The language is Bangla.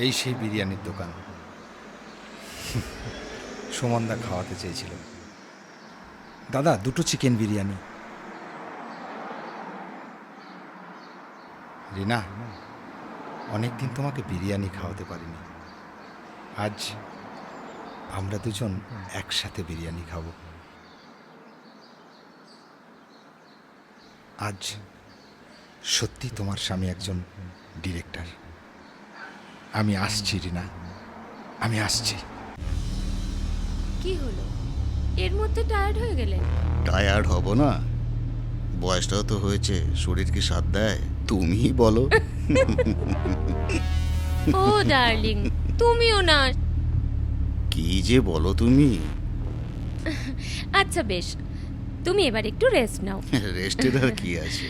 এই সেই বিরিয়ানির দোকান। সুমনদা খাওয়াতে চেয়েছিল। দাদা, 2টো চিকেন বিরিয়ানি। রিনা, অনেকদিন তোমাকে বিরিয়ানি খাওয়াতে পারিনি। আজ আমরা দুজন একসাথে বিরিয়ানি খাবো। আজ সত্যি তোমার স্বামী একজন ডিরেক্টর। আমি আসছি রিনা, আমি আসছি। কি হলো, এর মধ্যে টায়ার্ড হয়ে গেলেন? টায়ার্ড হব না? বয়সটাও তো হয়েছে, শরীর কি সাথ দেয়? তুমিই বলো। ও ডার্লিং, তুমিও না। কি যে বলো তুমি। আচ্ছা বেশ, তুমি এবার একটু রেস্ট নাও। রেস্টের আর কি আছে।